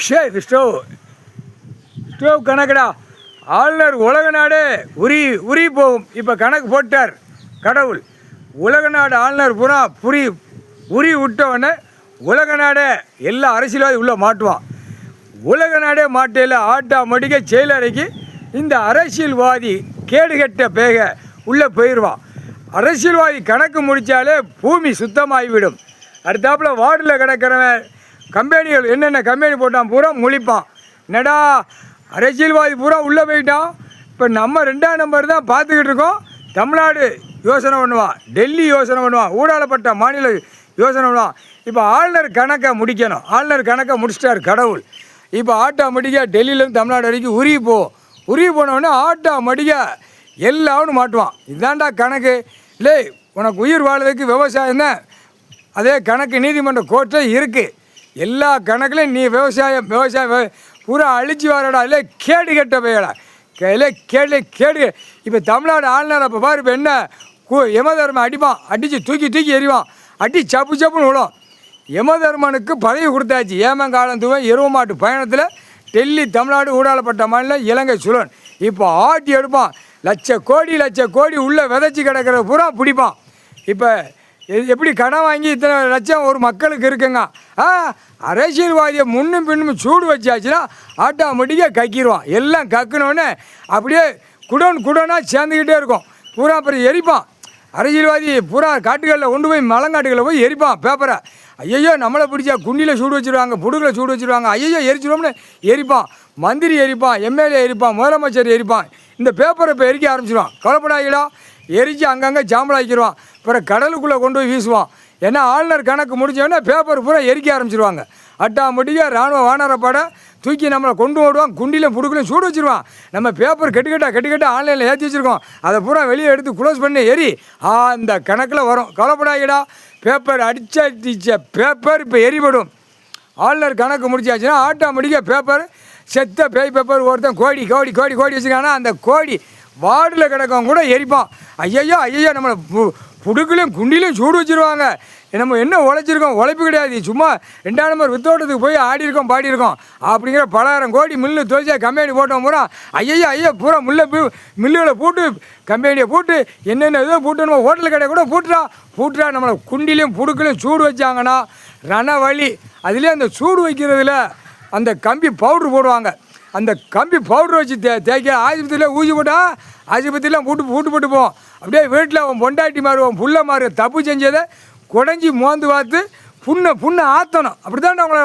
சரி ஸ்டோவ் கணக்குடா. ஆளுநர் உலக நாடே உரி போகும். இப்போ கணக்கு போட்டார் கடவுள். உலக நாடு ஆளுநர் பூரா உரி விட்டவொடனே உலக நாடே எல்லா அரசியல்வாதி உள்ளே மாட்டுவான். உலக நாடே மாட்டையில் ஆட்டோமேட்டிக்க செயலறைக்கு இந்த அரசியல்வாதி கேடுகட்ட பேக உள்ளே போயிடுவான். அரசியல்வாதி கணக்கு முடித்தாலே பூமி சுத்தமாகிவிடும். அடுத்தாப்புல வார்டில் கிடக்கிறவன் கம்பெனிகள் என்னென்ன கம்பெனி போட்டான் பூரா முழிப்பான். என்னடா அரசியல்வாதி பூரா உள்ளே போயிட்டான். இப்போ நம்ம 2ஆம் நம்பர் தான் பார்த்துக்கிட்டு இருக்கோம். தமிழ்நாடு யோசனை பண்ணுவான், டெல்லி யோசனை பண்ணுவான், ஊடாளப்பட்ட மாநில யோசனை பண்ணுவான். இப்போ ஆளுநர் கணக்கை முடிக்கணும். ஆளுநர் கணக்கை முடிச்சிட்டார் கடவுள். இப்போ ஆட்டோமேட்டிக்காக டெல்லியிலேருந்து தமிழ்நாடு வரைக்கும் உருகி போனவுடனே ஆட்டோமேட்டிக்காக எல்லாரும் மாட்டுவான். இதுதான்டா கணக்கு. இல்லை உனக்கு உயிர் வாழ்றதுக்கு விவசாயம் தான். அதே கணக்கு நீதிமன்ற கோர்ட்டில் இருக்குது. எல்லா கணக்குலையும் நீ விவசாயம் பூரா அழிச்சு வரடா. இல்லை கேடு கட்ட போயடா. இல்லை கேடு. இப்போ தமிழ்நாடு ஆளுநர் அப்போ பாரு. இப்போ என்ன யமதர்மன் அடிப்பான். அடித்து தூக்கி எறிவான். அடி சப்புன்னு விடும். யமதர்மனுக்கு பதவி கொடுத்தாச்சு. ஏமங்காலம் தூவன் எருவ மாட்டு பயணத்தில் டெல்லி தமிழ்நாடு ஊடாளப்பட்ட மாநிலம் இலங்கை சுழன். இப்போ ஆட்டி எடுப்பான். லட்ச கோடி உள்ளே விதைச்சி கிடக்கிற பூரா பிடிப்பான். இப்போ எப்படி கடன் வாங்கி இத்தனை லட்சம் ஒரு மக்களுக்கு இருக்குங்க. அரசியல்வாதியை முன்னும் பின்னும் சூடு வச்சாச்சுன்னா ஆட்டோமேட்டிக்காக கக்கிடுவான். எல்லாம் கக்குனோடனே அப்படியே குடோனாக சேர்ந்துக்கிட்டே இருக்கும். பூரா அப்புறம் எரிப்பான். அரசியல்வாதி பூரா காட்டுகளில் கொண்டு போய் மலங்காட்டுகளில் போய் எரிப்பான் பேப்பரை. ஐயோ நம்மளை பிடிச்சா குண்டியில் சூடு வச்சுருவாங்க, புடுகில் சூடு வச்சுருவாங்க. ஐயோ எரிச்சிடுவோம்னு எரிப்பான். மந்திரி எரிப்பான், எம்எல்ஏ எரிப்பான், முதலமைச்சர் எரிப்பான். இந்த பேப்பரை இப்போ எரிக்க ஆரம்பிச்சிடுவான். கவலைப்படாதீங்களா, எரித்து அங்கங்கே சாம்பலாக்கிடுவான். அப்புறம் கடலுக்குள்ளே கொண்டு போய் வீசுவான். ஏன்னா ஆளுநர் கணக்கு முடிஞ்சோடனே பேப்பர் பூரா எரிக்க ஆரம்பிச்சிடுவாங்க. ஆட்டோமேட்டிக்காக ராணுவ வானரப்பட தூக்கி நம்மளை கொண்டு ஓடுவான். குண்டிலையும் புடுக்கலையும் சூடு வச்சுருவான். நம்ம பேப்பர் கெட்டுக்கட்டா ஆன்லைனில் ஏற்றி வச்சுருக்கோம். அதை பூரா வெளியே எடுத்து க்ளோஸ் பண்ணி அந்த கணக்கில் வரும். கவலைப்படாதீடா, பேப்பர் அடிச்ச பேப்பர் இப்போ எரிபடும். ஆளுநர் கணக்கு முடிச்சாச்சுன்னா ஆட்டோமேட்டிக்காக பேப்பர் செத்த பேய் பேப்பர் ஒருத்தன் கோடி வச்சுருக்காங்கன்னா அந்த கோடி வார்டில் கிடக்கவங்க கூட எரிப்பான். ஐயோ நம்மளை புடுக்கலையும் குண்டிலையும் சூடு வச்சுருவாங்க. நம்ம என்ன உழைப்பு கிடையாது. சும்மா 2ஆம் நம்பர் வித்தோட்டத்துக்கு போய் ஆடிருக்கோம் பாடியிருக்கோம் அப்படிங்கிற 10,000 கோடி மில்லு தொழிற்சா கம்பெனி போட்டோம் பூரா. ஐயோ பூரா மில்லுகளை பூட்டு கம்பெனியை பூட்டு என்னென்ன ஏதோ பூட்டணுமோ ஹோட்டல் கடையை கூட பூட்டுறா. நம்மளை குண்டிலையும் புடுக்கலையும் சூடு வச்சாங்கன்னா ரணவழி. அதுலேயே அந்த சூடு வைக்கிறதுல அந்த கம்பி பவுட்ரு போடுவாங்க. அந்த கம்பி பவுட்ரு வச்சு தேய்க்க ஆஸ்பத்திரியில் ஊசி போட்டால் ஆஸ்பத்திரிலாம் பூட்டு போவோம். அப்படியே வீட்டில் அவன் பொண்டாட்டி மாறு அவன் புள்ள மாறு தப்பு செஞ்சதை குடஞ்சி மோந்து பார்த்து புண்ணை ஆற்றணும். அப்படி தான் அவங்கள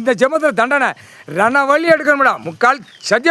இந்த ஜெமத்தில் தண்டனை ரணவழி எடுக்கணும்டா. முக்கால் சத்தியம்.